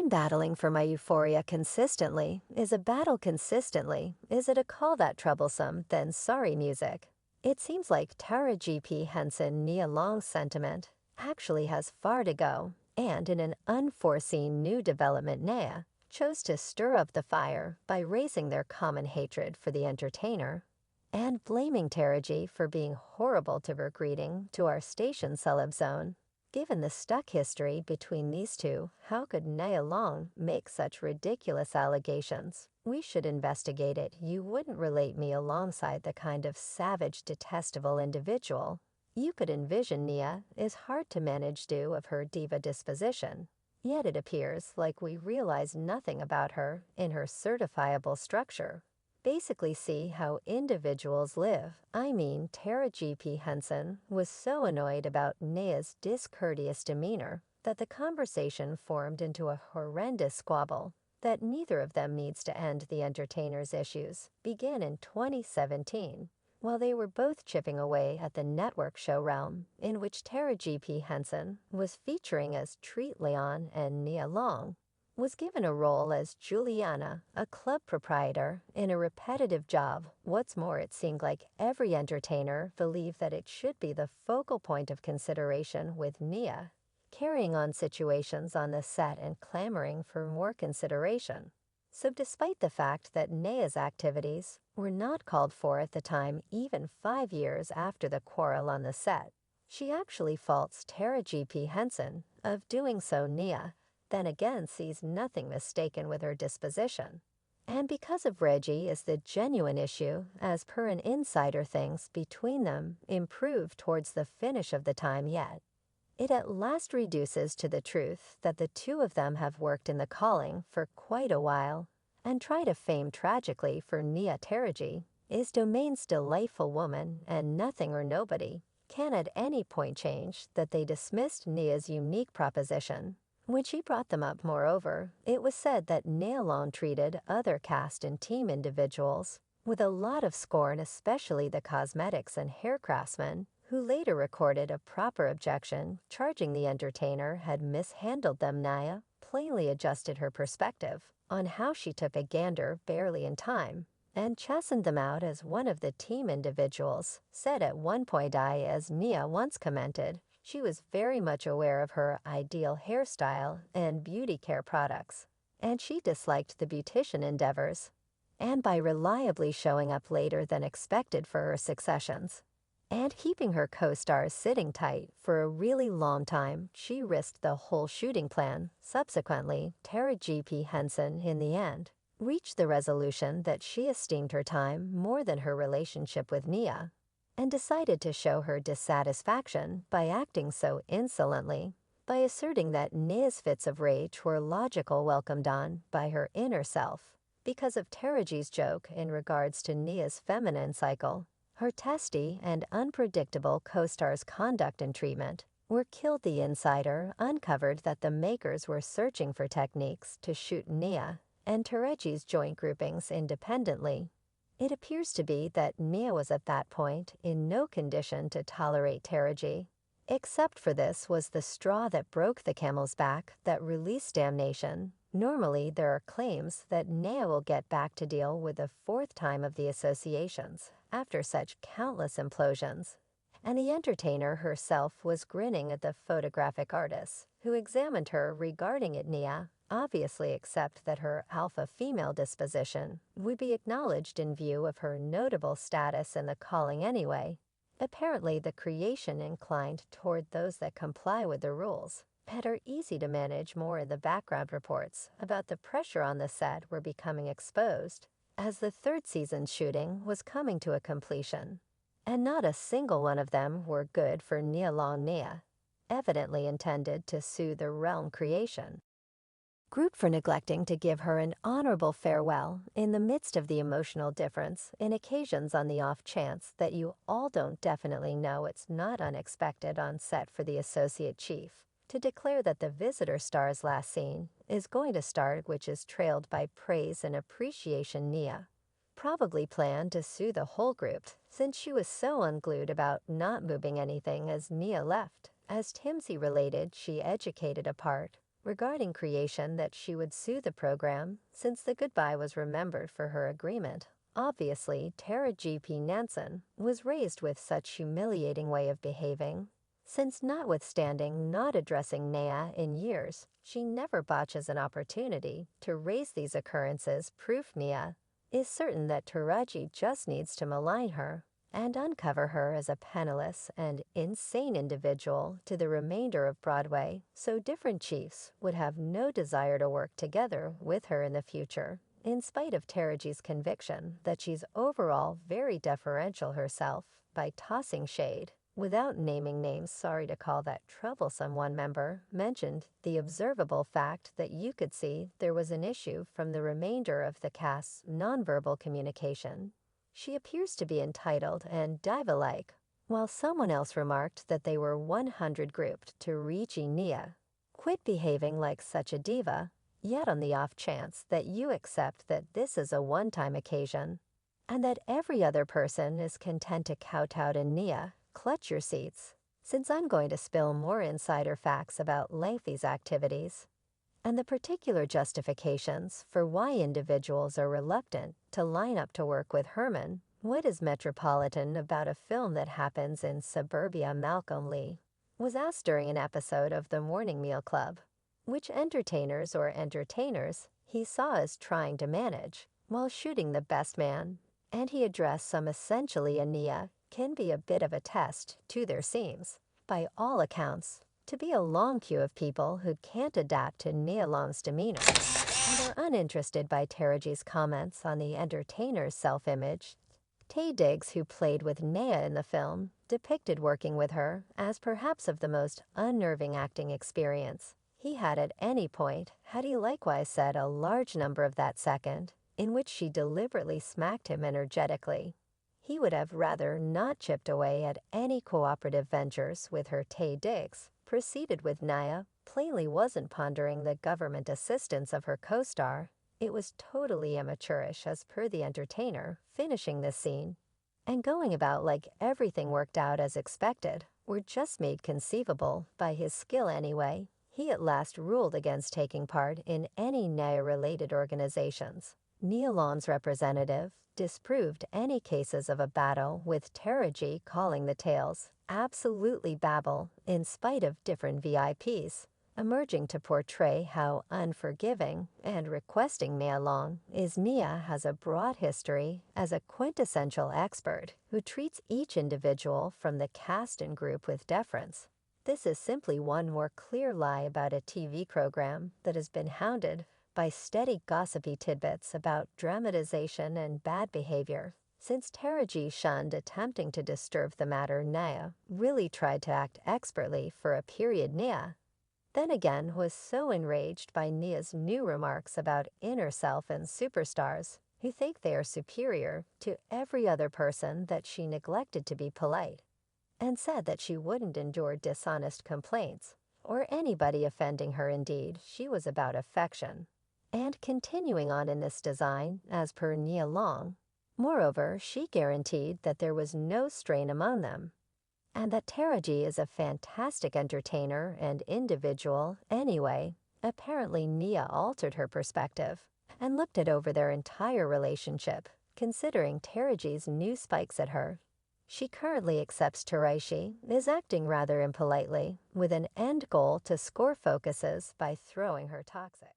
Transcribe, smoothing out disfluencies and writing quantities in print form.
I'm battling for my euphoria consistently. Is a battle consistently? Is it a call that troublesome? Then sorry music. It seems like Taraji Henson Nia Long's sentiment actually has far to go, and in an unforeseen new development Nia chose to stir up the fire by raising their common hatred for the entertainer and blaming Taraji for being horrible to her greeting to our station celeb zone. Given the stuck history between these two, how could Nia Long make such ridiculous allegations? We should investigate it. You wouldn't relate me alongside the kind of savage, detestable individual you could envision. Nia is hard to manage due of her diva disposition. Yet it appears like we realize nothing about her in her certifiable structure. Basically see how individuals live. I mean, Taraji Henson was so annoyed about Nia's discourteous demeanor that the conversation formed into a horrendous squabble that neither of them needs to end. The entertainer's issues began in 2017, while they were both chipping away at the network show realm, in which Taraji Henson was featuring as Treat Leon and Nia Long was given a role as Juliana, a club proprietor, in a repetitive job. What's more, it seemed like every entertainer believed that it should be the focal point of consideration, with Nia carrying on situations on the set and clamoring for more consideration. So despite the fact that Nia's activities were not called for at the time, even 5 years after the quarrel on the set, she actually faults Taraji Henson of doing so. Nia then again sees nothing mistaken with her disposition. And because of Reggie is the genuine issue, as per an insider, things between them improve towards the finish of the time, yet it at last reduces to the truth that the two of them have worked in the calling for quite a while, and try to fame tragically for Nia. Taraji is Domain's delightful woman, and nothing or nobody can at any point change that they dismissed Nia's unique proposition when she brought them up. Moreover, it was said that Nia Long treated other cast and team individuals with a lot of scorn, especially the cosmetics and hair craftsmen, who later recorded a proper objection, charging the entertainer had mishandled them. Nia plainly adjusted her perspective on how she took a gander barely in time and chastened them out. As one of the team individuals said at one point, as Nia once commented, she was very much aware of her ideal hairstyle and beauty care products, and she disliked the beautician endeavors. And by reliably showing up later than expected for her successions and keeping her co-stars sitting tight for a really long time, she risked the whole shooting plan. Subsequently, Taraji Henson, in the end, reached the resolution that she esteemed her time more than her relationship with Nia, and decided to show her dissatisfaction by acting so insolently, by asserting that Nia's fits of rage were logical, welcomed on by her inner self. Because of Taraji's joke in regards to Nia's feminine cycle, her testy and unpredictable co-star's conduct and treatment were killed. The insider uncovered that the makers were searching for techniques to shoot Nia and Taraji's joint groupings independently. It appears to be that Nia was at that point in no condition to tolerate Taraji. Except for this was the straw that broke the camel's back that released damnation. Normally, there are claims that Nia will get back to deal with the fourth time of the associations after such countless implosions. And the entertainer herself was grinning at the photographic artists who examined her regarding it. Nia obviously accept that her alpha female disposition would be acknowledged in view of her notable status in the calling anyway. Apparently, the creation inclined toward those that comply with the rules and are easy to manage. More in the background reports about the pressure on the set were becoming exposed as the third season's shooting was coming to a completion, and not a single one of them were good for Nia Long. Nia evidently intended to sue the realm creation group for neglecting to give her an honorable farewell in the midst of the emotional difference in occasions. On the off chance that you all don't definitely know, it's not unexpected on set for the associate chief to declare that the visitor star's last scene is going to start, which is trailed by praise and appreciation. Nia probably planned to sue the whole group since she was so unglued about not moving anything as Nia left. As Timsy related, she educated apart regarding creation that she would sue the program since the goodbye was remembered for her agreement. Obviously, Taraji Henson was raised with such humiliating way of behaving, since notwithstanding not addressing Naya in years, she never botches an opportunity to raise these occurrences. Proof Nia is certain that Taraji just needs to malign her and uncover her as a penniless and insane individual to the remainder of Broadway, so different chiefs would have no desire to work together with her in the future, in spite of Taraji's conviction that she's overall very deferential herself by tossing shade. Without naming names, sorry to call that troublesome one member, mentioned the observable fact that you could see there was an issue from the remainder of the cast's nonverbal communication. She appears to be entitled and diva-like, while someone else remarked that they were 100 grouped to reach Nia. Quit behaving like such a diva, yet on the off chance that you accept that this is a one-time occasion, and that every other person is content to kowtow to Nia, clutch your seats, since I'm going to spill more insider facts about lengthy's activities and the particular justifications for why individuals are reluctant to line up to work with Herman. What is Metropolitan about a film that happens in suburbia? Malcolm Lee was asked during an episode of the Morning Meal Club which entertainers or entertainers he saw as trying to manage while shooting The Best Man, and he addressed some essentially Nia can be a bit of a test to their seams, by all accounts, to be a long queue of people who can't adapt to Nia Long's demeanor and are uninterested by Taraji's comments on the entertainer's self-image. Taye Diggs, who played with Nia in the film, depicted working with her as perhaps of the most unnerving acting experience he had at any point, had he likewise said a large number of that second, in which she deliberately smacked him energetically. He would have rather not chipped away at any cooperative ventures with her. Taye Diggs proceeded with Nia, plainly wasn't pondering the government assistance of her co-star. It was totally amateurish as per the entertainer, finishing this scene and going about like everything worked out as expected, were just made conceivable by his skill anyway. He at last ruled against taking part in any Nia-related organizations. Nia Long's representative disproved any cases of a battle with Taraji, calling the tales absolutely babble in spite of different VIPs, emerging to portray how unforgiving and requesting Nia Long is. Nia has a broad history as a quintessential expert who treats each individual from the cast and group with deference. This is simply one more clear lie about a TV program that has been hounded by steady gossipy tidbits about dramatization and bad behavior. Since Taraji shunned attempting to disturb the matter, Nia really tried to act expertly for a period. Nia then again was so enraged by Nia's new remarks about inner self and superstars who think they are superior to every other person that she neglected to be polite, and said that she wouldn't endure dishonest complaints or anybody offending her. Indeed, she was about affection and continuing on in this design as per Nia Long. Moreover, she guaranteed that there was no strain among them, and that Taraji is a fantastic entertainer and individual anyway. Apparently Nia altered her perspective and looked at over their entire relationship, considering Taraji's new spikes at her. She currently accepts Taraji is acting rather impolitely, with an end goal to score focuses by throwing her toxic